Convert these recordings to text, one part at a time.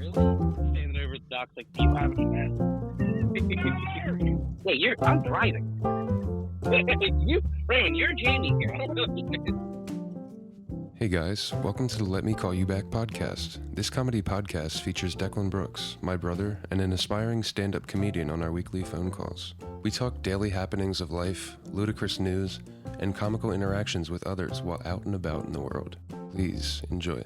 really? Standing over the dock's like, do you have any mess? Wait, I'm driving. Raymond, you're Jamie here. I don't know. Hey guys, welcome to the Let Me Call You Back podcast. This comedy podcast features Declan Brooks, my brother, and an aspiring stand-up comedian on our weekly phone calls. We talk daily happenings of life, ludicrous news, and comical interactions with others while out and about in the world. Please enjoy.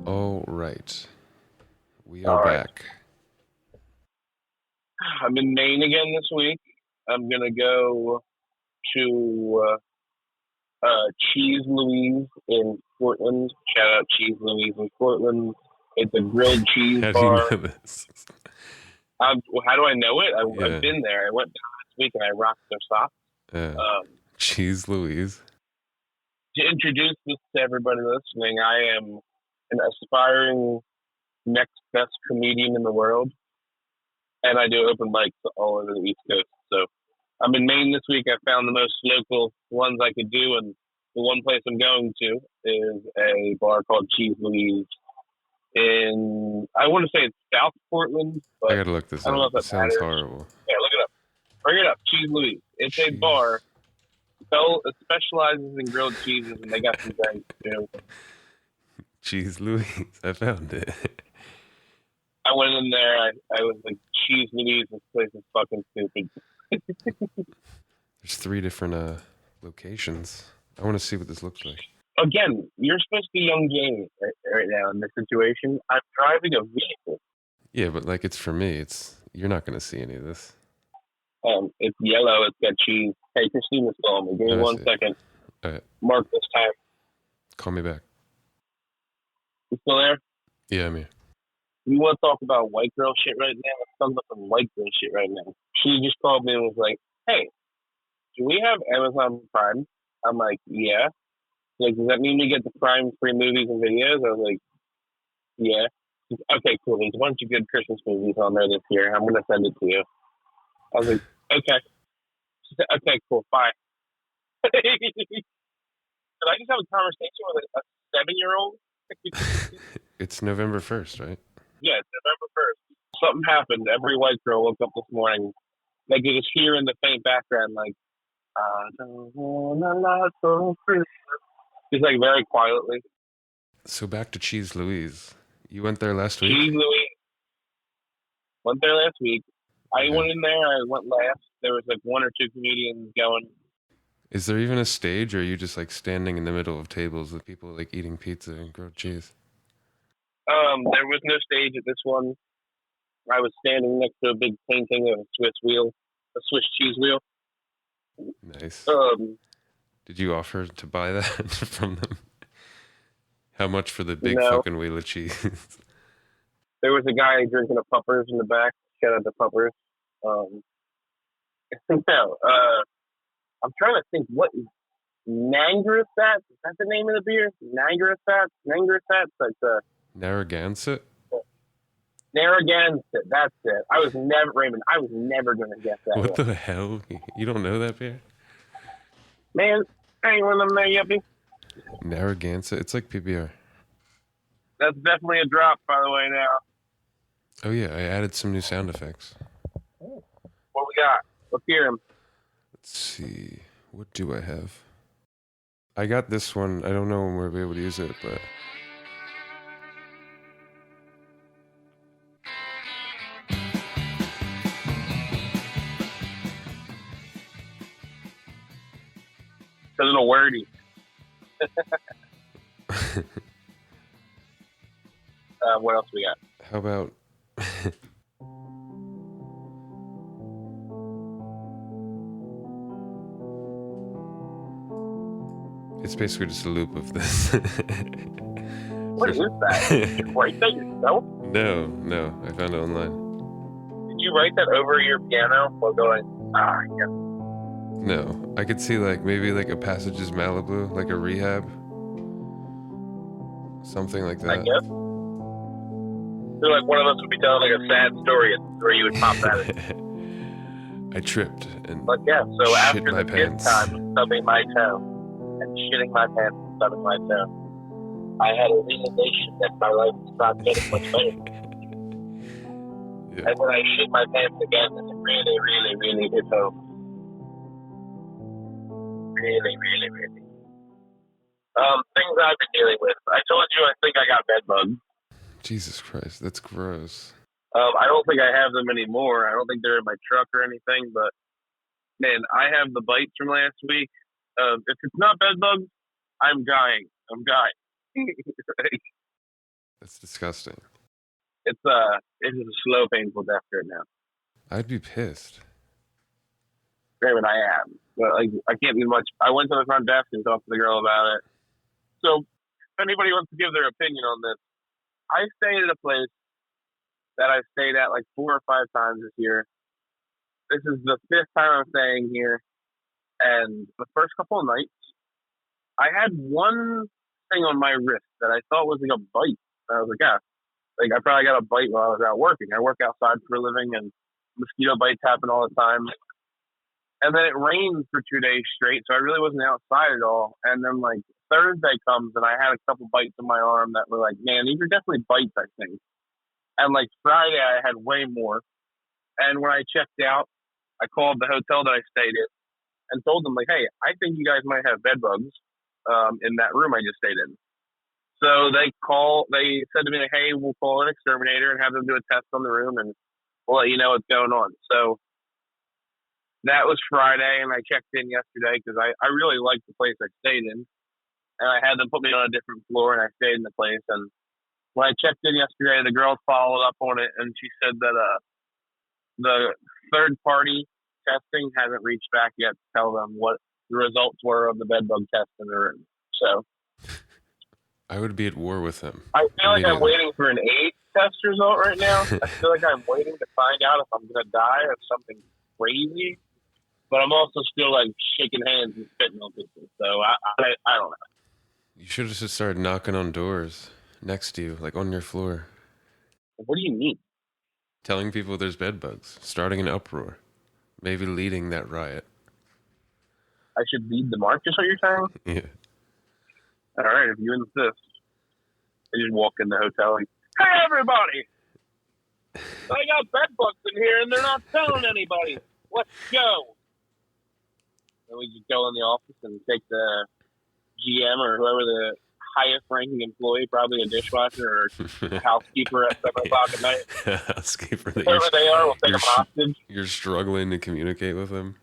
All right. We are back. I'm in Maine again this week. I'm going to go to Cheese Louise in Portland. Shout out Cheese Louise in Portland. It's a grilled cheese How bar. do you know this? How do I know it? I've been there. I went down this week and I rocked their socks. Cheese Louise. To introduce this to everybody listening, I am an aspiring next best comedian in the world. And I do open mics all over the East Coast. So I'm in Maine this week. I found the most local ones I could do. And the one place I'm going to is a bar called Cheese Louise in, I want to say it's South Portland. But I got to look this I don't know up. if It sounds matters. horrible. Yeah, look it up. Bring it up. Cheese Louise. It's a bar. It specializes in grilled cheeses, and they got some drinks too. Cheese Louise. I found it. I went in there. I was like, Cheese Louise, this place is fucking stupid. There's 3 different locations. I want to see what this looks like. Again, you're supposed to be young Jamie right now in this situation. I'm driving a vehicle. Yeah, but like it's for me. You're not going to see any of this. It's yellow. It's got cheese. Hey, Christina's calling me. Give me 1 second. All right. Mark this time. Call me back. You still there? Yeah, I'm here. You want to talk about white girl shit right now? Let's talk about some white girl shit right now. She just called me and was like, hey, do we have Amazon Prime? I'm like, yeah. Like, does that mean we get the Prime free movies and videos? I was like, yeah. Okay, cool. There's a bunch of good Christmas movies on there this year. I'm going to send it to you. I was like, okay. She said, okay, cool. Bye. Did I just have a conversation with a 7-year-old? It's November 1st, right? Yeah, it's November 1st. Something happened. Every white girl woke up this morning. Like, you just hear in the faint background, like, I don't wanna lie for Christmas. Just like very quietly. So back to Cheese Louise. You went there last week? Cheese Louise. Went there last week. I went in there. I went last. There was like 1 or 2 comedians going. Is there even a stage, or are you just like standing in the middle of tables with people like eating pizza and grilled cheese? There was no stage at this one. I was standing next to a big painting of a Swiss cheese wheel. Nice. Did you offer to buy that from them? How much for the big fucking wheel of cheese? There was a guy drinking a Puppers in the back. Shout out to Puppers. I'm trying to think, what is Nangrasat? Is that the name of the beer? Nangrasat? That's Narragansett? Narragansett. That's it. I was never going to guess that. What the hell? You don't know that beer? Man, I ain't one of them there, yuppie. Narragansett? It's like PBR. That's definitely a drop, by the way, now. Oh yeah, I added some new sound effects. What we got? Let's hear him. Let's see. What do I have? I got this one. I don't know when we'll be able to use it, but... It's a little wordy. What else we got? How about... It's basically just a loop of this. What is that? Did you write that yourself? No. I found it online. Did you write that over your piano while going, yeah. No. I could see like maybe like a Passages Malibu, like a Rehab. Something like that. I guess. I feel like one of us would be telling like a sad story where you would pop that in. I tripped and But yeah, so shit after my the fifth pants. time of stubbing my toe and shitting my pants and stubbing my toe, I had a realization that my life was not getting much better. Yeah. And when I shit my pants again, it really, really, really hit home. Really, really, really. Things I've been dealing with. I told you I think I got bedbugs. Jesus Christ, that's gross. I don't think I have them anymore. I don't think they're in my truck or anything, but man, I have the bites from last week. If it's not bedbugs, I'm dying. I'm dying. That's disgusting. It's a slow, painful death right now. I'd be pissed. Granted, I am. But like, I can't do much. I went to the front desk and talked to the girl about it. So, if anybody wants to give their opinion on this, I stayed at a place that I've stayed at like 4 or 5 times this year. This is the 5th time I'm staying here. And the first couple of nights, I had one thing on my wrist that I thought was like a bite. And I was like, yeah, like I probably got a bite while I was out working. I work outside for a living, and mosquito bites happen all the time. And then it rained for 2 days straight, so I really wasn't outside at all. And then like Thursday comes, and I had a couple bites in my arm that were like, man, these are definitely bites, I think. And like Friday, I had way more. And when I checked out, I called the hotel that I stayed in and told them like, hey, I think you guys might have bedbugs in that room I just stayed in. So they said to me, like, hey, we'll call an exterminator and have them do a test on the room, and we'll let you know what's going on. So that was Friday, and I checked in yesterday because I really liked the place I stayed in. And I had them put me on a different floor, and I stayed in the place. And when I checked in yesterday, the girl followed up on it, and she said that the third-party testing hasn't reached back yet to tell them what the results were of the bedbug test in the room. So I would be at war with them. I feel like I'm waiting for an AIDS test result right now. I feel like I'm waiting to find out if I'm going to die of something crazy. But I'm also still like shaking hands and spitting on people. So I don't know. You should have just started knocking on doors next to you, like on your floor. What do you mean? Telling people there's bedbugs, starting an uproar, maybe leading that riot. I should lead the march, is what you're saying? Yeah. All right, if you insist. I just walk in the hotel and, hey, everybody! I got bedbugs in here and they're not telling anybody. Let's go. And we just go in the office and take the GM or whoever the highest ranking employee, probably a dishwasher or a housekeeper at 7 o'clock at night. Housekeeper. Whoever they are, we'll take them hostage. You're struggling to communicate with them.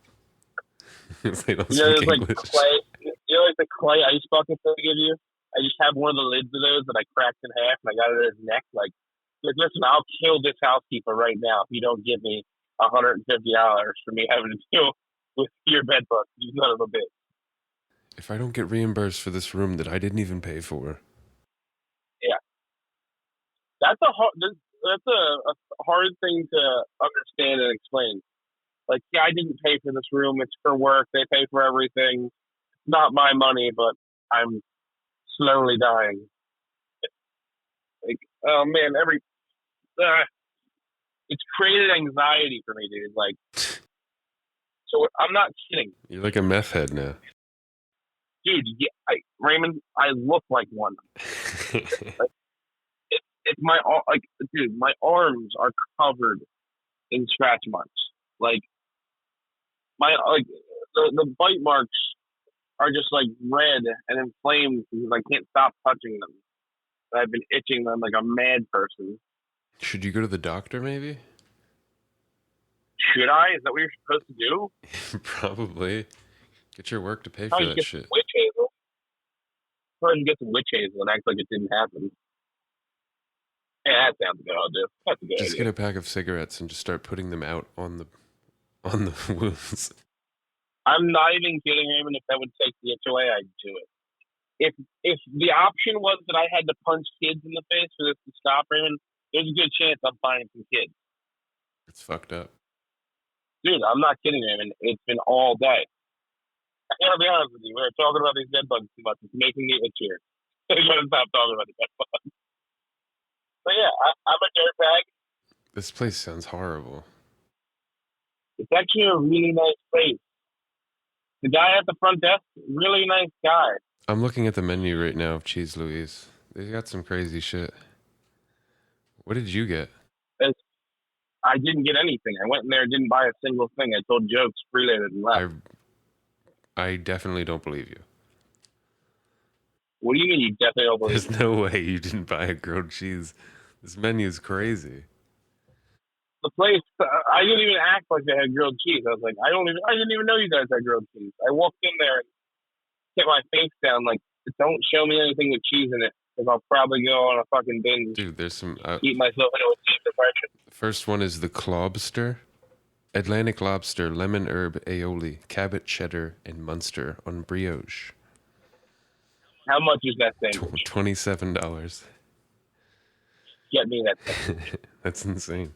They don't You know, speak there's English. like clay. You know, like the clay ice buckets they give you. I just have one of the lids of those that I cracked in half, and I got it at his neck. Like, listen, I'll kill this housekeeper right now if you don't give me $150 for me having to deal with your bed bugs. You son of a bitch. If I don't get reimbursed for this room that I didn't even pay for. Yeah, that's a hard thing to understand and explain. Like, yeah, I didn't pay for this room. It's for work. They pay for everything. It's not my money, but I'm slowly dying. Like, oh man, it's created anxiety for me, dude. Like, so I'm not kidding. You're like a meth head now. Dude, yeah, Raymond, I look like one. It's my dude, my arms are covered in scratch marks. Like the bite marks are just like red and inflamed because I can't stop touching them. I've been itching them like a mad person. Should you go to the doctor, maybe? Should I? Is that what you're supposed to do? Probably. Get your work to pay for that shit. Witch hazel. Probably get some witch hazel and act like it didn't happen. Yeah, that sounds good. I'll do. That's a good Just idea. get a pack of cigarettes and just start putting them out on the wounds. I'm not even kidding, Raymond. If that would take the itch away, I'd do it. If the option was that I had to punch kids in the face for this to stop, Raymond, there's a good chance I'm finding some kids. It's fucked up. Dude, I'm not kidding, Raymond. It's been all day. I gotta be honest with you. We're talking about these bed bugs too much. It's making me itchier. I gotta stop talking about the bed bugs. But yeah, I'm a dirtbag. This place sounds horrible. It actually a really nice place. The guy at the front desk, really nice guy. I'm looking at the menu right now of Cheese Louise. They got some crazy shit. What did you get? I didn't get anything. I went in there and didn't buy a single thing. I told jokes, related, and left. I definitely don't believe you. What do you mean you definitely don't believe There's no way you didn't buy a grilled cheese. This menu is crazy. the place? I didn't even act like they had grilled cheese. I was like, I didn't even know you guys had grilled cheese. I walked in there and kept my face down, like, don't show me anything with cheese in it, because I'll probably go on a fucking binge. Dude, there's some... eat myself into a deep depression. First one is the Clobster. Atlantic lobster, lemon herb aioli, Cabot cheddar, and Munster on brioche. How much is that sandwich? $27. Get me that sandwich. That's insane.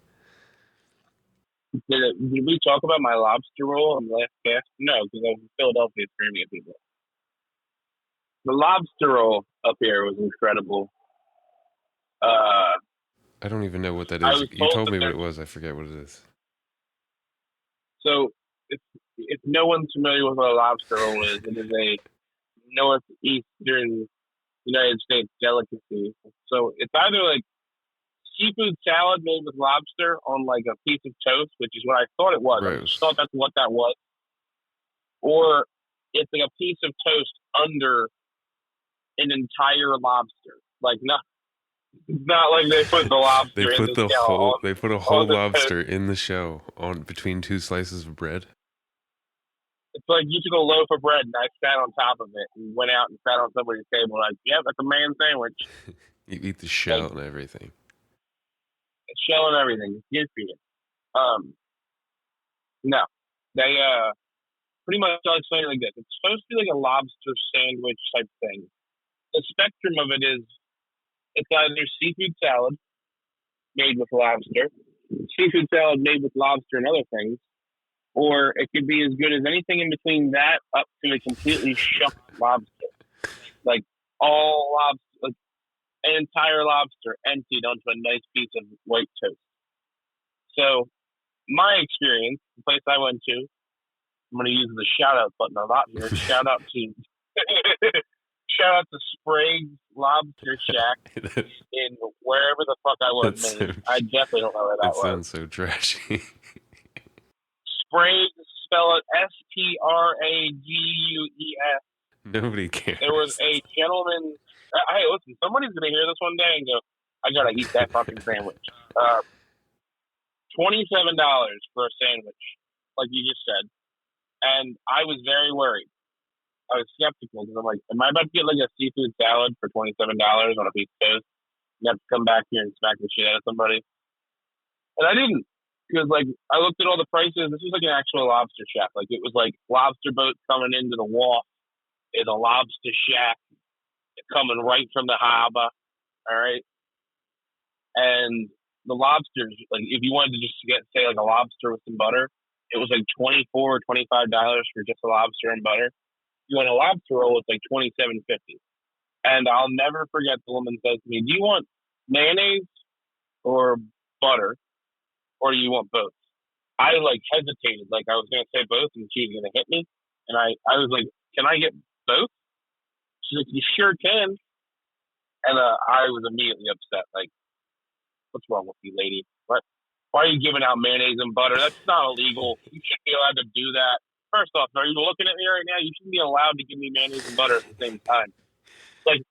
Did we talk about my lobster roll on the last cast? No, because I was in Philadelphia screaming at people. The lobster roll up here was incredible. I don't even know what that is. You told me what it was. I forget what it is. So, if no one's familiar with what a lobster roll is, it is a northeastern United States delicacy. So, it's either like seafood salad made with lobster on like a piece of toast, which is what I thought it was. Gross. I just thought that's what that was. Or it's like a piece of toast under an entire lobster. Like, not like they put the lobster They put in the shell. they put a whole the lobster in the shell on between two slices of bread. It's like you took a loaf of bread and I sat on top of it and went out and sat on somebody's table. Like, yeah, that's a man sandwich. You eat the shell and everything. Shell and everything. It's good for you. No. They pretty much I'll explain it like this. It's supposed to be like a lobster sandwich type thing. The spectrum of it is it's either seafood salad made with lobster, seafood salad made with lobster and other things, or it could be as good as anything in between that up to a completely shucked lobster. Like all lobster, like an entire lobster emptied onto a nice piece of white toast. So my experience, the place I went to, I'm going to use the shout out button a lot here. Shout out to Sprague's Lobster Shack in wherever the fuck I was. I definitely don't know where that was. That sounds so trashy. Sprague's, spell it Spragues. Nobody cares. There was a gentleman. Hey, listen, somebody's going to hear this one day and go, I got to eat that fucking sandwich. $27 for a sandwich, like you just said. And I was very worried. I was skeptical because I'm like, am I about to get like a seafood salad for $27 on a piece of toast? You have to come back here and smack the shit out of somebody. And I didn't, because like I looked at all the prices. This was like an actual lobster shack. Like it was like lobster boats coming into the wharf in a lobster shack, coming right from the harbor. All right, and the lobsters, like if you wanted to just get say like a lobster with some butter, it was like $24 or $25 for just a lobster and butter. You want a lobster roll, it's like $27.50. And I'll never forget the woman says to me, do you want mayonnaise or butter, or do you want both? I like hesitated, like I was going to say both and she was going to hit me. And I was like, can I get both? She's like, you sure can. And I was immediately upset, like, what's wrong with you, lady? What? Why are you giving out mayonnaise and butter? That's not illegal. You shouldn't be allowed to do that. First off, are you looking at me right now? You shouldn't be allowed to give me mayonnaise and butter at the same time. Like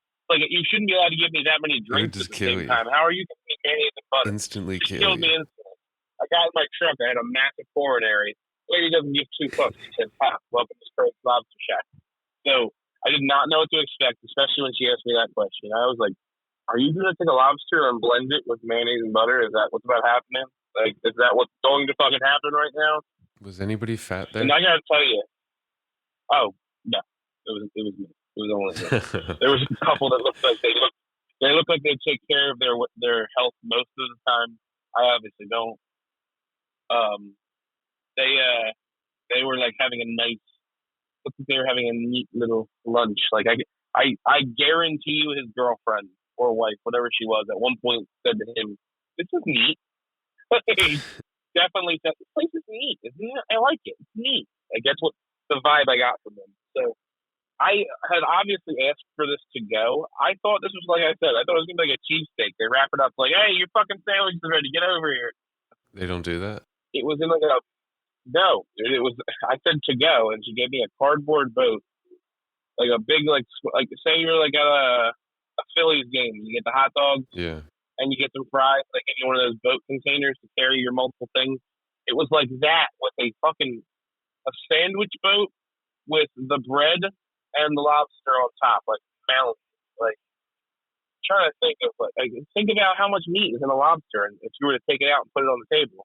you shouldn't be allowed to give me that many drinks at the same time. How are you giving me mayonnaise and butter? Instantly kill killed me instantly. I got in my truck. I had a massive coronary. Lady doesn't give two fucks. She says, welcome to Sprague's Lobster Shack. So I did not know what to expect, especially when she asked me that question. I was like, are you going to take a lobster and blend it with mayonnaise and butter? Is that what's about happening? Like, is that what's going to fucking happen right now? Was anybody fat there? And I gotta tell you, oh no, it was me. It was only me. There was a couple that looked like they take care of their health most of the time. I obviously don't. They were like having a nice. Looked like they were having a neat little lunch. Like I guarantee you, his girlfriend or wife, whatever she was, at one point said to him, "This is neat." definitely said, this place is neat. Isn't it? I like it. It's neat. Like, that's what the vibe I got from them. So I had obviously asked for this to go. I thought this was, like I said, I thought it was going to be like a cheesesteak. They wrap it up like, hey, your fucking sandwich is ready. Get over here. They don't do that? It was in like a, no, dude, it was, I said to go, and she gave me a cardboard boat, like a big, like say you're like at a Phillies game. You get the hot dogs. Yeah. And you get some fries, like in one of those boat containers to carry your multiple things. It was like that with a sandwich boat with the bread and the lobster on top, like melon. Like, trying to think of think about how much meat is in a lobster, and if you were to take it out and put it on the table,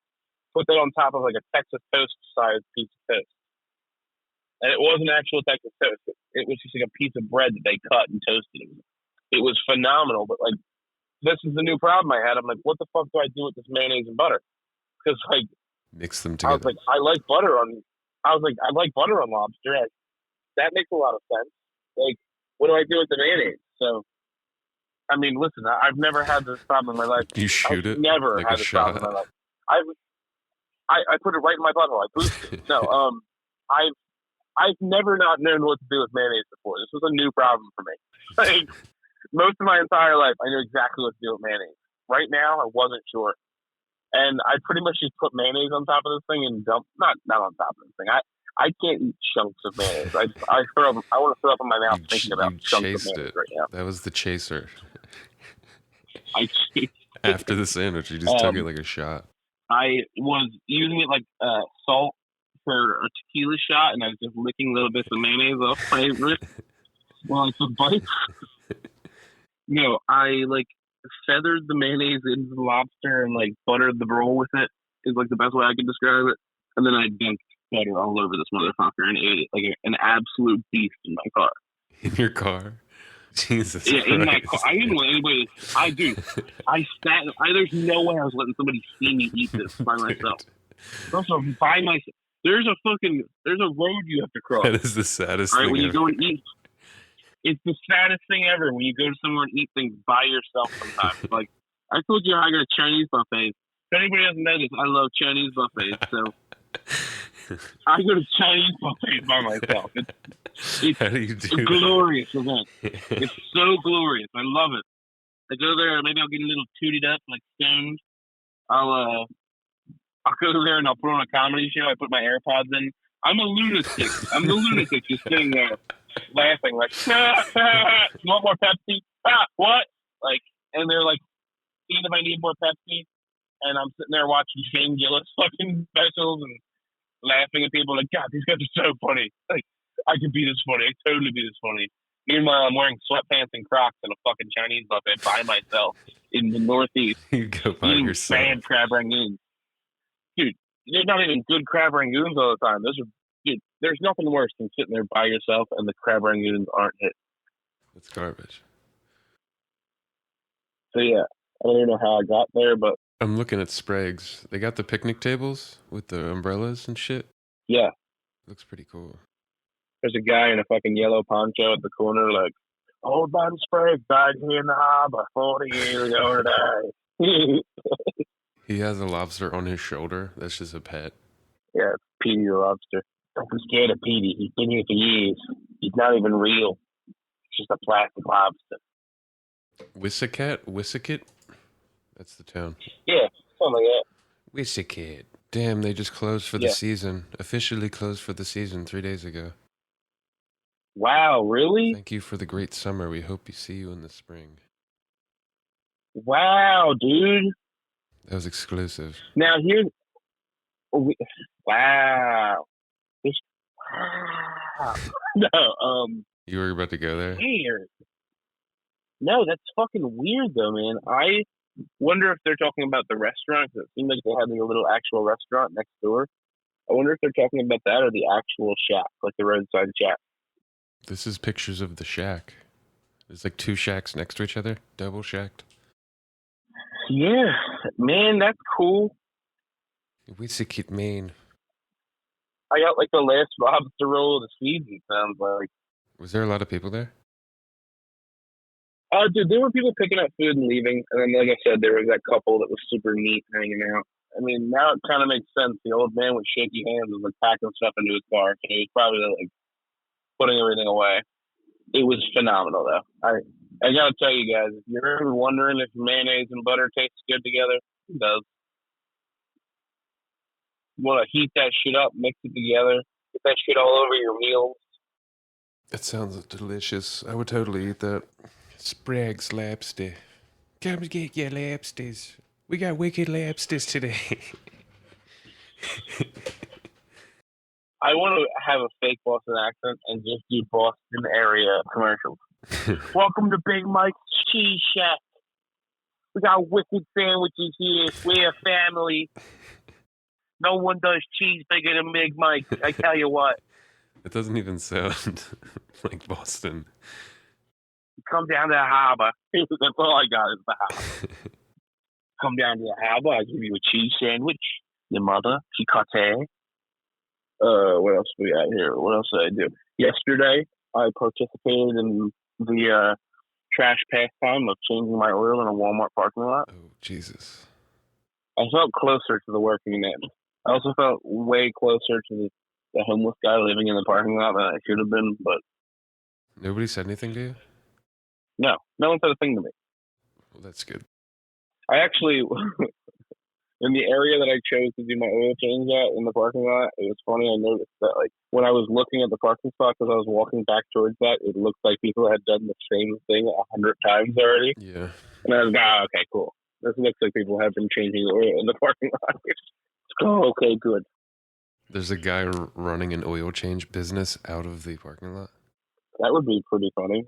put that on top of like a Texas toast sized piece of toast. And it wasn't actual Texas toast. It was just like a piece of bread that they cut and toasted. It was phenomenal, but like, this is the new problem I had. I'm like, what the fuck do I do with this mayonnaise and butter? Because like, mix them together. I was like, I like butter on lobster. That makes a lot of sense. Like, what do I do with the mayonnaise? So, I mean, listen, I've never had this problem in my life. You shoot it? Never like had this problem in my life. I put it right in my butthole. I boosted it. No, I've never not known what to do with mayonnaise before. This was a new problem for me. Like, most of my entire life, I knew exactly what to do with mayonnaise. Right now, I wasn't sure. And I pretty much just put mayonnaise on top of this thing and dump, not on top of this thing. I can't eat chunks of mayonnaise. I want to throw up in my mouth thinking about chunks of mayonnaise right now. That was the chaser. I chased After the sandwich, you just took it like a shot. I was using it like salt for a tequila shot, and I was just licking little bits of mayonnaise off my wrist while I took bites. No, I like feathered the mayonnaise into the lobster and like buttered the roll with it. Is like the best way I can describe it. And then I dunked butter all over this motherfucker and ate it like an absolute beast in my car. In your car? Jesus Yeah, Christ. in my car. I didn't want anybody. I sat. There's no way I was letting somebody see me eat this by myself. Also, by myself. There's a road you have to cross. That is the saddest right, thing when you ever. go and eat. It's the saddest thing ever when you go to somewhere and eat things by yourself sometimes. Like, I told you I go to Chinese buffets. If anybody doesn't know this, I love Chinese buffets. So I go to Chinese buffets by myself. It's How do you do a glorious event. It's so glorious. I love it. I go there, maybe I'll get a little tooted up, like stoned. I'll go there and I'll put on a comedy show. I put my AirPods in. I'm a lunatic. I'm the lunatic just sitting there laughing like, you want more Pepsi? What? Like, and they're like, seeing if I need more Pepsi. And I'm sitting there watching Shane Gillis fucking specials and laughing at people like, God, these guys are so funny. Like, I could be this funny. I could totally be this funny. Meanwhile, I'm wearing sweatpants and Crocs in a fucking Chinese buffet by myself in the Northeast. You go by eating yourself. bad crab rangoons. Dude, they're not even good crab rangoons all the time. There's nothing worse than sitting there by yourself and the crab rangoons aren't hit. It's garbage. So yeah, I don't even know how I got there, but I'm looking at Sprague's. They got the picnic tables with the umbrellas and shit. yeah. Looks pretty cool. There's a guy in a fucking yellow poncho at the corner like, old man Sprague died here in the harbor 40 years ago today. He has a lobster on his shoulder. That's just a pet. Yeah, it's Petey the lobster. Don't be scared of Petey. He's been here for years. He's not even real. It's just a plastic lobster. Wissaket? That's the town. Yeah, something like that. Wissaket. Damn, they just closed for the season. Officially closed for the season 3 days ago. Wow, really? Thank you for the great summer. We hope to see you in the spring. Wow, dude. That was exclusive. Now here's... Wow. No, You were about to go there? weird. No, that's fucking weird though, man. I wonder if they're talking about the restaurant. 'Cause it seemed like they had like a little actual restaurant next door. I wonder if they're talking about that or the actual shack, like the roadside shack. This is pictures of the shack. There's like two shacks next to each other, double shacked. Yeah, man, that's cool. Wissaket, Maine. I got like the last lobster roll of the season, sounds like. Was there a lot of people there? Dude, there were people picking up food and leaving, and then, like I said, there was that couple that was super neat hanging out. I mean, now it kind of makes sense. The old man with shaky hands was like packing stuff into his car. So he was probably like putting everything away. It was phenomenal, though. I gotta tell you guys, if you're ever wondering if mayonnaise and butter taste good together, it does. You want to heat that shit up, mix it together, get that shit all over your meals. It sounds delicious. I would totally eat that. Sprague's lobster. Come get your lobsters. We got wicked lobsters today. I want to have a fake Boston accent and just do Boston area commercials. Welcome to Big Mike's Cheese Shack. We got wicked sandwiches here. We're a family. No one does cheese bigger than Big Mike. I tell you what. It doesn't even sound like Boston. Come down to the harbor. That's all I got is the harbor. Come down to the harbor. I give you a cheese sandwich. Your mother, she cuts hair. What else do we got here? What else did I do? Yesterday, I participated in the trash pastime of changing my oil in a Walmart parking lot. Oh, Jesus. I felt closer to the working man. I also felt way closer to the homeless guy living in the parking lot than I should have been, but... Nobody said anything to you? No one said a thing to me. Well, that's good. I actually... In the area that I chose to do my oil change at in the parking lot, it was funny. I noticed that, like, when I was looking at the parking spot as I was walking back towards that, it looked like people had done the same thing 100 times already. Yeah. And I was like, okay, cool. This looks like people have been changing oil in the parking lot. Oh, okay, good. There's a guy running an oil change business out of the parking lot. That would be pretty funny.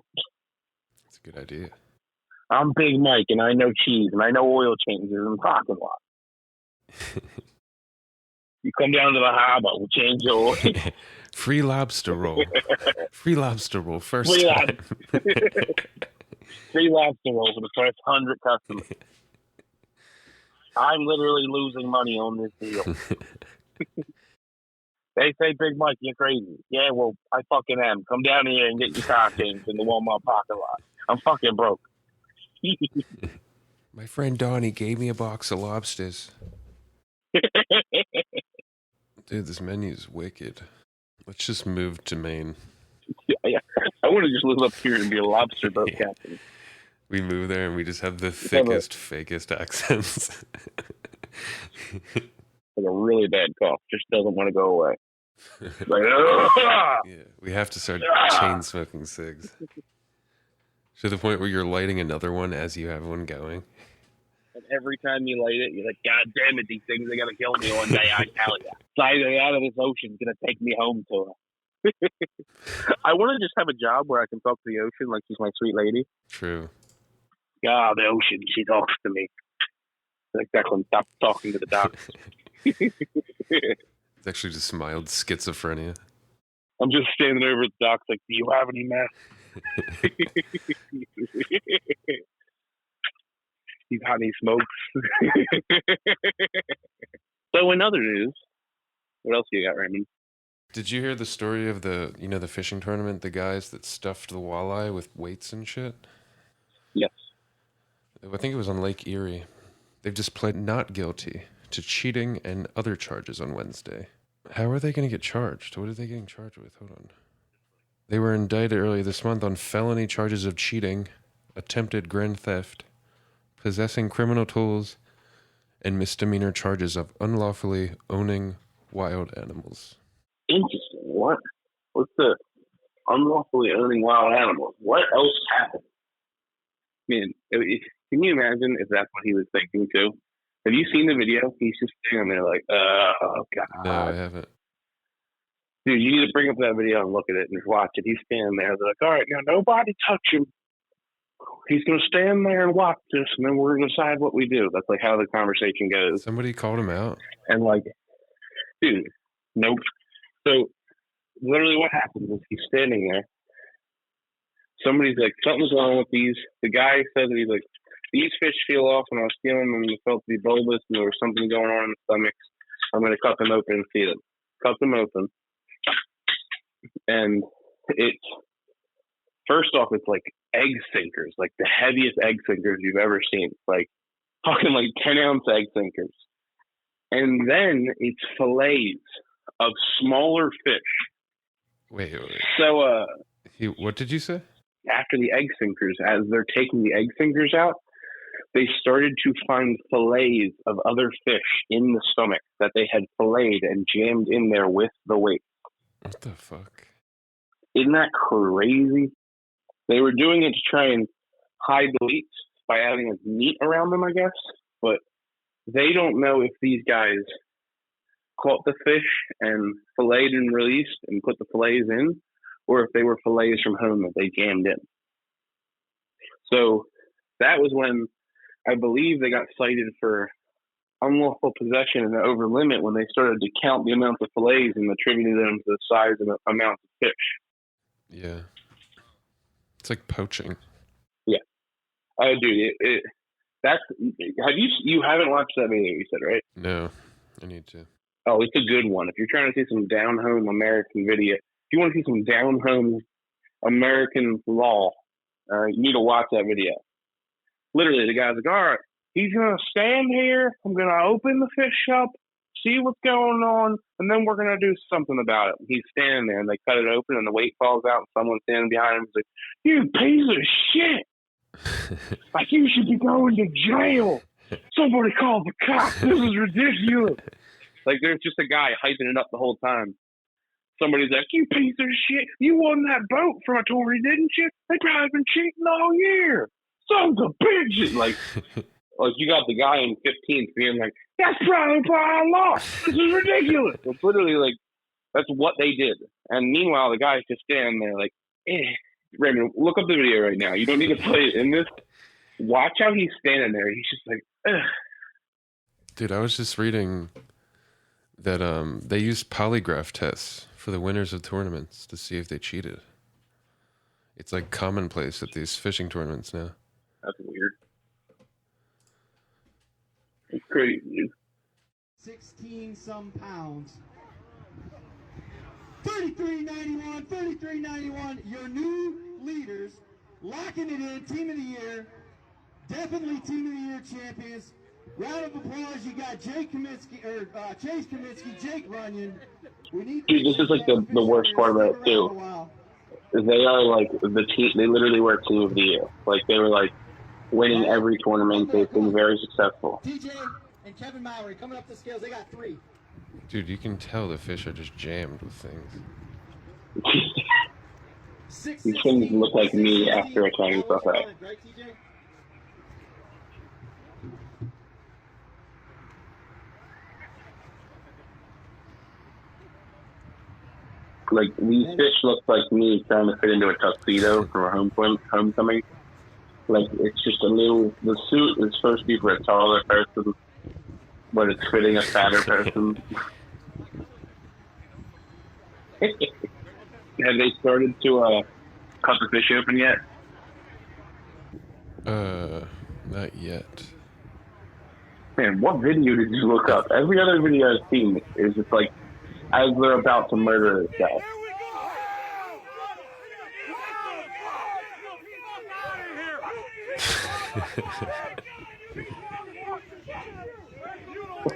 That's a good idea. I'm Big Mike, and I know cheese, and I know oil changes in the parking lot. You come down to the harbor, we'll change your oil. Free lobster roll. Free lobster roll. First Free time. Free lobster roll for the first 100 customers. I'm literally losing money on this deal. They say, Big Mike, you're crazy. Yeah, well, I fucking am. Come down here and get your car changed in the Walmart parking lot. I'm fucking broke. My friend Donnie gave me a box of lobsters. Dude, this menu's wicked. Let's just move to Maine. Yeah. I want to just live up here and be a lobster boat captain. We move there and we just have the thickest, fakest accents. Like a really bad cough. Just doesn't want to go away. Like, yeah, we have to start chain smoking cigs. To the point where you're lighting another one as you have one going. And every time you light it, you're like, God damn it, these things are going to kill me one day, I tell you. Sliding out of this ocean is going to take me home to her. I want to just have a job where I can talk to the ocean like she's my sweet lady. True. God, the ocean, she talks to me. Like Declan, stop talking to the doc. It's actually just mild schizophrenia. I'm just standing over at the dock like, do you have any meth? He's hot and he smokes. So in other news, what else you got, Raymond? Did you hear the story of the fishing tournament, the guys that stuffed the walleye with weights and shit? Yes. I think it was on Lake Erie. They've just pled not guilty to cheating and other charges on Wednesday. How are they going to get charged? What are they getting charged with? Hold on. They were indicted earlier this month on felony charges of cheating, attempted grand theft, possessing criminal tools, and misdemeanor charges of unlawfully owning wild animals. Interesting. What? What's the unlawfully owning wild animals? What else happened? I mean, can you imagine if that's what he was thinking too? Have you seen the video? He's just standing there like, oh, God. No, I haven't. Dude, you need to bring up that video and look at it and watch it. He's standing there. They're like, all right, now nobody touch him. He's going to stand there and watch this, and then we're going to decide what we do. That's like how the conversation goes. Somebody called him out. And like, dude, nope. So literally what happens is he's standing there. Somebody's like, something's wrong with these. The guy says that he's like, these fish feel off when I was feeling them and they felt to be bulbous and there was something going on in the stomach. I'm going to cut them open and feed them. Cut them open. And it's, first off, it's like egg sinkers, like the heaviest egg sinkers you've ever seen. Like, fucking like 10-ounce egg sinkers. And then it's fillets of smaller fish. Wait. So What did you say? after the egg sinkers, as they're taking the egg sinkers out, they started to find fillets of other fish in the stomach that they had filleted and jammed in there with the weight. What the fuck? Isn't that crazy? They were doing it to try and hide the weights by adding like meat around them, I guess. But they don't know if these guys caught the fish and filleted and released and put the fillets in, or if they were fillets from home that they jammed in. So that was when I believe they got cited for unlawful possession and over limit when they started to count the amount of fillets and attributed them to the size and amount of fish. Yeah. It's like poaching. Yeah. Oh, dude, you haven't watched that video, you said, right? No, I need to. Oh, it's a good one. If you're trying to see some down-home American video, if you want to see some down-home American law, you need to watch that video. Literally, the guy's like, all right, he's going to stand here. I'm going to open the fish up, see what's going on, and then we're going to do something about it. He's standing there, and they cut it open, and the weight falls out, and someone's standing behind him. He's like, you piece of shit. Like, you should be going to jail. Somebody call the cops. This is ridiculous. Like, there's just a guy hyping it up the whole time. Somebody's like, you piece of shit. You won that boat from a Tory, didn't you? They probably been cheating all year. Sons of bitches. Like you got the guy in 15th being like, that's probably why I lost. This is ridiculous. It's literally like, that's what they did. And meanwhile, the guy's just standing there like, Raymond, look up the video right now. You don't need to play it in this. Watch how he's standing there. He's just like, ugh. Dude, I was just reading that they used polygraph tests for the winners of tournaments to see if they cheated. It's like commonplace at these fishing tournaments now. That's weird. It's crazy, dude. 16 some pounds. 33.91, 33.91. Your new leaders locking it in. Team of the year. Definitely team of the year champions. Round of applause. You got Chase Kaminsky, Jake Runyon. Dude, this is like the worst part about it too. They are like the team. They literally were team of the year. Like they were like winning every tournament. They've been very successful. TJ and Kevin Mowry coming up the scales. They got 3. Dude, you can tell the fish are just jammed with things. You shouldn't look like me after trying stuff out. Right, TJ? Like these fish look like me trying to fit into a tuxedo for a homecoming. Like it's just the suit is supposed to be for a taller person, but it's fitting a fatter person. Have they started to cut the fish open yet? Not yet. Man, what video did you look up? Every other video I've seen is just like as they're about to murder this guy.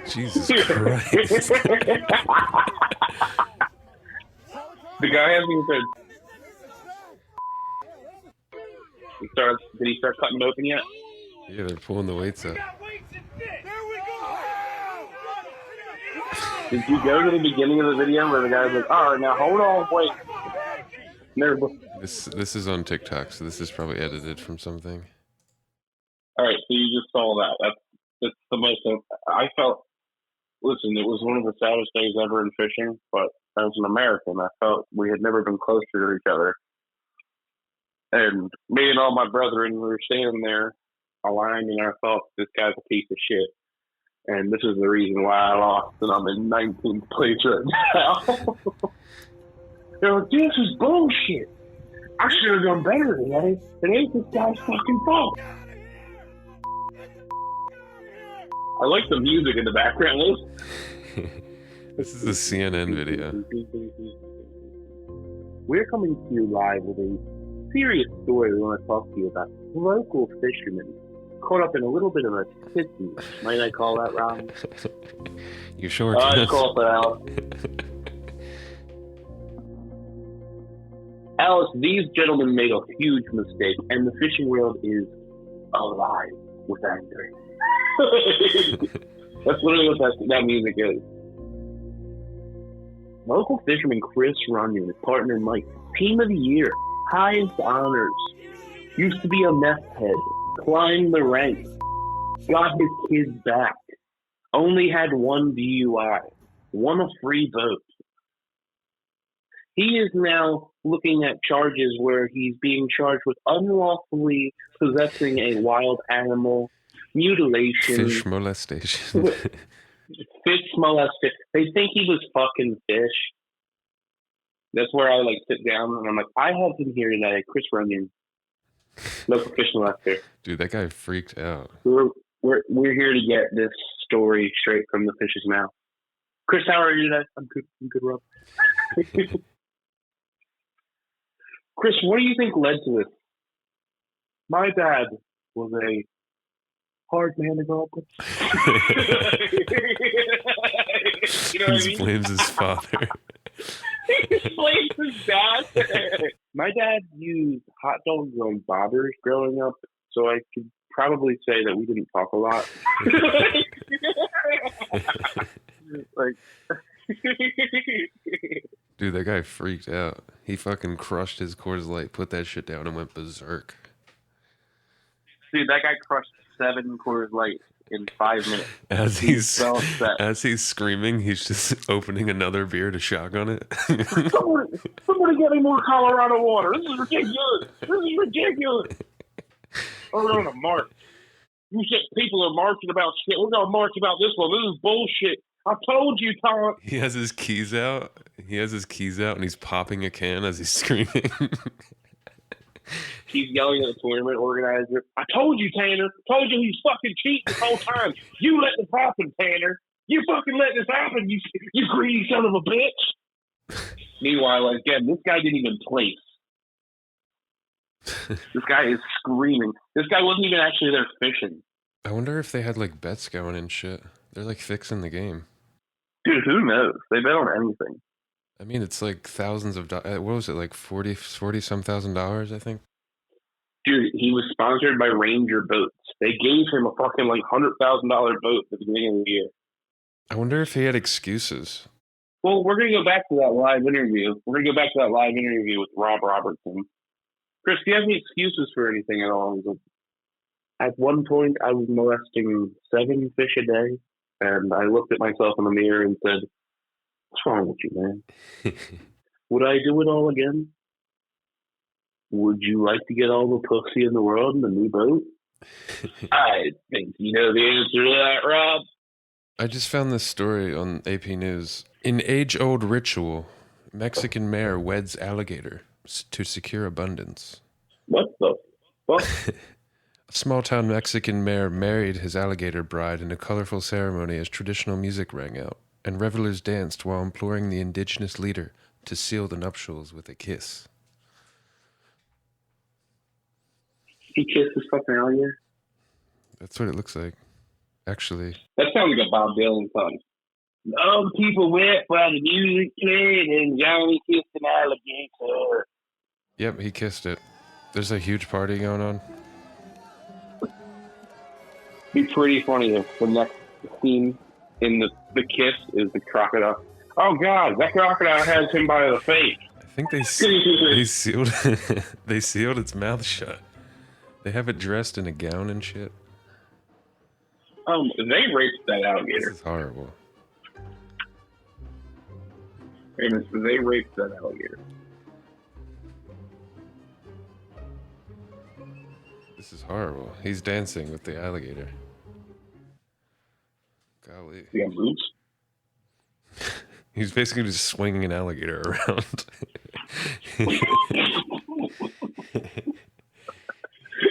Jesus Christ. The guy hasn't even said. Did he start cutting open yet? Yeah, they're pulling the weights up. Did you go to the beginning of the video where the guy's like, all right, now hold on, wait. This is on TikTok, so this is probably edited from something. All right, so you just saw that. That's the most. I felt. Listen, it was one of the saddest days ever in fishing, but as an American, I felt we had never been closer to each other. And me and all my brethren, we were standing there aligned, and I thought, this guy's a piece of shit. And this is the reason why I lost, and I'm in 19th place right now. They're like, this is bullshit. I should have done better than that. It ain't this guy's fucking fault. I like the music in the background. This is a CNN video. We're coming to you live with a serious story we want to talk to you about. Local fishermen caught up in a little bit of a tizzy. Might I call that, Rob? You sure I can. call it Alice. Alice, these gentlemen made a huge mistake, and the fishing world is alive with anger. That's literally what that music is. Local fisherman Chris Runyon, his partner Mike, team of the year, highest honors. Used to be a meth head, climbed the ranks, got his kids back, only had one DUI, won a free vote. He is now looking at charges where he's being charged with unlawfully possessing a wild animal, mutilation, Fish molestation. fish molestation. They think he was fucking fish. That's where I sit down and I'm like, I have him here today, Chris Runyon, local fish molester. Dude, that guy freaked out. We're here to get this story straight from the fish's mouth. Chris, how are you today? I'm good, Rob. Chris, what do you think led to this? My dad was a hard man to grow up with. You know what I mean? He blames his father. He blames his dad. My dad used hot dogs on bobbers growing up, so I could probably say that we didn't talk a lot. Dude, that guy freaked out. He fucking crushed his Coors Light, put that shit down, and went berserk. Dude, that guy crushed 7 Coors Light in 5 minutes. As He's he's screaming, he's just opening another beer to shotgun it. somebody get me more Colorado water. This is ridiculous. We're going to march. You said people are marching about shit. We're going to march about this one. This is bullshit. I told you, Tom. He has his keys out. And he's popping a can as he's screaming. He's yelling at the tournament organizer. I told you, Tanner. Told you he's fucking cheating this whole time. You let this happen, Tanner. You fucking let this happen, you greedy son of a bitch. Meanwhile, again, this guy didn't even place. This guy is screaming. This guy wasn't even actually there fishing. I wonder if they had bets going and shit. They're fixing the game. Dude, who knows? They bet on anything. I mean, it's thousands of dollars. What was it, 40 some $1,000s, I think? Dude, he was sponsored by Ranger Boats. They gave him a fucking $100,000 boat at the beginning of the year. I wonder if he had excuses. Well, we're going to go back to that live interview. With Rob Robertson. Chris, do you have any excuses for anything at all? At one point, I was molesting 7 fish a day, and I looked at myself in the mirror and said, what's wrong with you, man? Would I do it all again? Would you like to get all the pussy in the world in the new boat? I think you know the answer to that, Rob. I just found this story on AP News. In age-old ritual, Mexican mayor weds alligator to secure abundance. What the fuck? A small-town Mexican mayor married his alligator bride in a colorful ceremony as traditional music rang out, and revelers danced while imploring the indigenous leader to seal the nuptials with a kiss. He kissed his fucking alligator? That's what it looks like, actually. That sounds like a Bob Dylan song. All people went while the music played and Johnny kissed an alligator. Yep, he kissed it. There's a huge party going on. Be pretty funny if the next scene in the kiss is the crocodile. Oh God, that crocodile has him by the face. I think they sealed they sealed its mouth shut. They have it dressed in a gown and shit. They raped that alligator. This is horrible. Amos, they raped that alligator. This is horrible. He's dancing with the alligator. Golly. You got moves? He's basically just swinging an alligator around.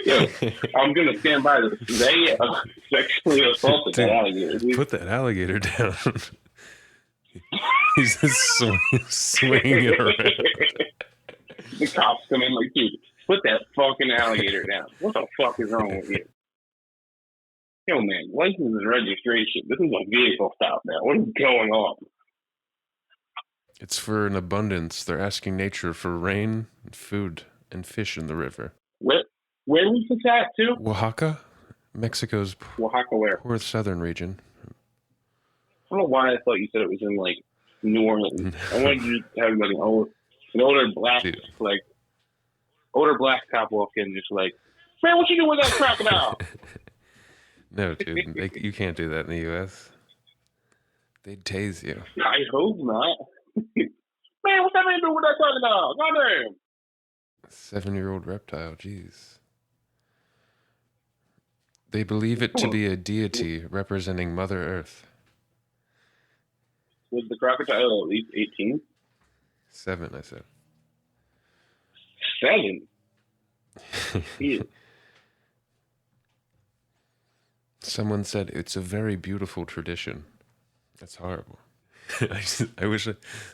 Yeah, I'm going to stand by this. They sexually assaulted that alligator. Dude. Put that alligator down. He's just swinging it around. The cops come in dude, put that fucking alligator down. What the fuck is wrong with you? Yo, man, license and registration. This is a vehicle stop now. What is going on? It's for an abundance. They're asking nature for rain, food, and fish in the river. Where was this at, too? Oaxaca? Mexico's Oaxaca where? poor southern region. I don't know why I thought you said it was in, like, New Orleans. I wanted you to have, like, an older black, Dude. like, older black cop walk in just like, man, what you doing with that crocodile? No, dude, you can't do that in the U.S. They'd tase you. I hope not. Man, what's that man doing with that crocodile? Goddamn. 7-year-old reptile, jeez. They believe it to be a deity representing Mother Earth. Was the crocodile at least 18? 7, I said. 7? Yeah. Someone said it's a very beautiful tradition. That's horrible. I wish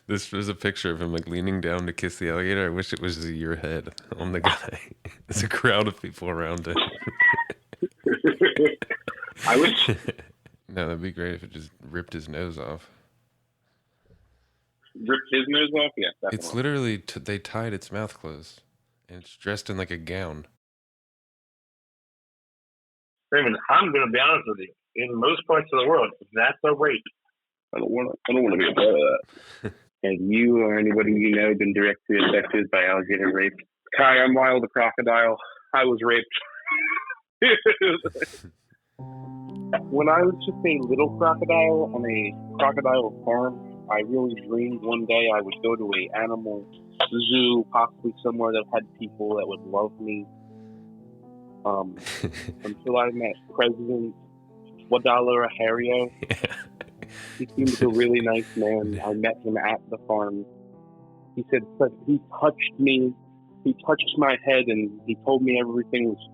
this was a picture of him like leaning down to kiss the alligator. I wish it was your head on the guy. There's a crowd of people around him. I wish. No, that'd be great if it just ripped his nose off. Ripped his nose off? Yeah, definitely. It's literally, they tied its mouth closed. And it's dressed in like a gown. Raymond, I'm going to be honest with you. In most parts of the world, that's a rape. I don't want to be a part of that. Have you or anybody you know been directly affected by alligator rape? Hi, I'm Lyle the crocodile. I was raped. When I was just a little crocodile on a crocodile farm, I really dreamed one day I would go to a animal zoo, possibly somewhere that had people that would love me. Until I met President Wadala Hario. He seemed like a really nice man. I met him at the farm. He said he touched me. He touched my head and he told me everything was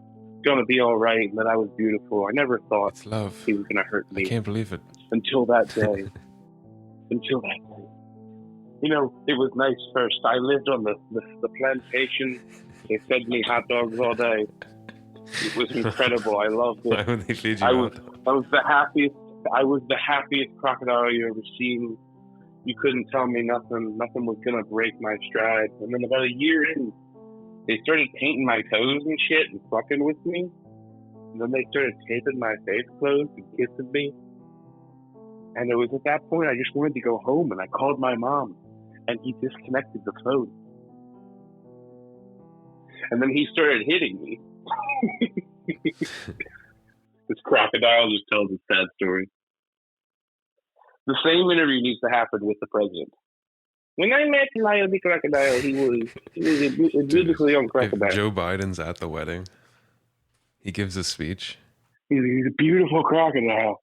going to be all right and that I was beautiful. I never thought It's love. he was going to hurt me. I can't believe it. Until that day. Until that day. You know, it was nice first. I lived on the plantation. They fed me hot dogs all day. It was incredible. I loved it. Why would they feed you I was the happiest. I was the happiest crocodile you ever seen. You couldn't tell me nothing. Nothing was gonna break my stride. And then about a year in, they started painting my toes and shit and fucking with me. And then they started taping my face closed and kissing me. And it was at that point I just wanted to go home. And I called my mom, and he disconnected the phone. And then he started hitting me. This crocodile just tells a sad story. The same interview needs to happen with the president. When I met Lyle the crocodile, he was a beautiful young crocodile. If Joe Biden's at the wedding, he gives a speech. He's a beautiful crocodile.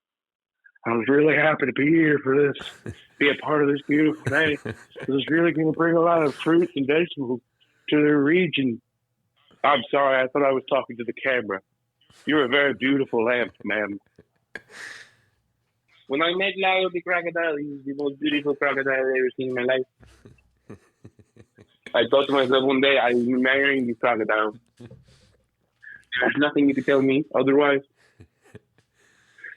I was really happy to be here for this, be a part of this beautiful day. This is really going to bring a lot of fruits and vegetables to the region. I'm sorry, I thought I was talking to the camera. You're a very beautiful lamp, ma'am. When I met Lyle the crocodile, he was the most beautiful crocodile I've ever seen in my life. I thought to myself one day, I'm marrying this crocodile. There's nothing you could tell me otherwise.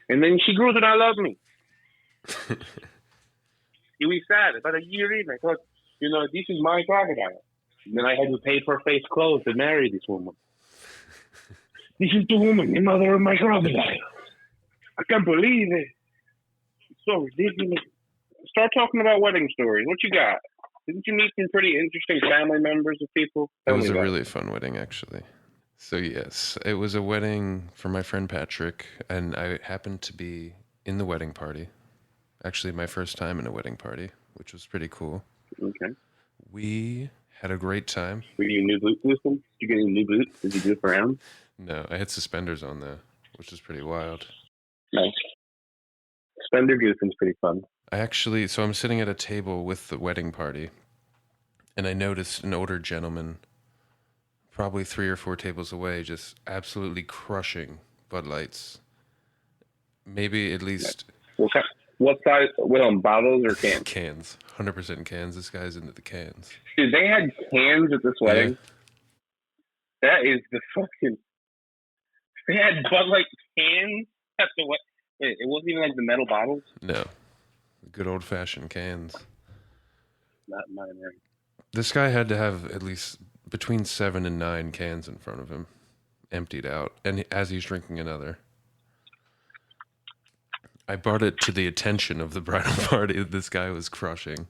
And then she grew to not love me. It was sad. About a year in, I thought, this is my crocodile. And then I had to pay for face clothes to marry this woman. This is the woman, the mother of my crocodile. I can't believe it. It's so ridiculous. Start talking about wedding stories. What you got? Didn't you meet some pretty interesting family members of people? It was a really fun wedding, actually. So yes, it was a wedding for my friend Patrick, and I happened to be in the wedding party. Actually, my first time in a wedding party, which was pretty cool. Okay. We had a great time. Were you new boots with them? Did you get any new boots? Did you goof around? No, I had suspenders on though, which was pretty wild. Nice. Suspender goofing's pretty fun. So I'm sitting at a table with the wedding party, and I noticed an older gentleman, probably 3 or 4 tables away, just absolutely crushing Bud Lights. Maybe at least... What size? What, bottles or cans? Cans. 100% cans. This guy's into the cans. Dude, they had cans at this wedding? Yeah. That is the fucking... They had Bud Light cans So what? Wait, it wasn't even like the metal bottles? No. Good old-fashioned cans. Not mine, right? This guy had to have at least between 7 and 9 cans in front of him, emptied out, and as he's drinking another. I brought it to the attention of the bridal party that this guy was crushing.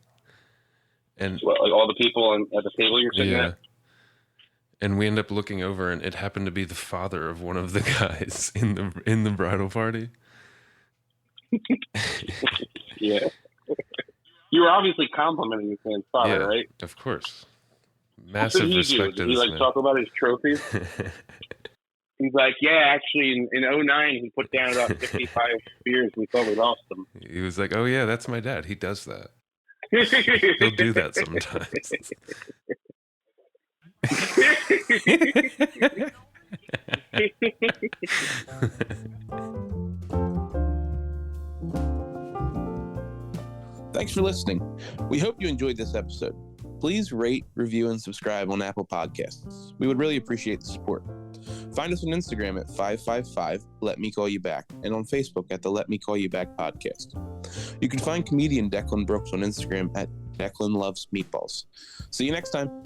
And What, like all the people at the table you're sitting at? And we end up looking over, and it happened to be the father of one of the guys in the bridal party. Yeah. You were obviously complimenting his man's father, right? Of course. Massive respect to Did he this man. talk about his trophies? He's like, yeah, actually, in 2009, he put down about 55 beers. We thought we lost them. He was like, oh, yeah, that's my dad. He does that. He'll do that sometimes. Thanks for listening. We hope you enjoyed this episode. Please rate, review, and subscribe on Apple Podcasts. We would really appreciate the support. Find us on Instagram at 555 Let Me Call You Back and on Facebook at the Let Me Call You Back podcast. You can find comedian Declan Brooks on Instagram at Declan Loves Meatballs. See you next time.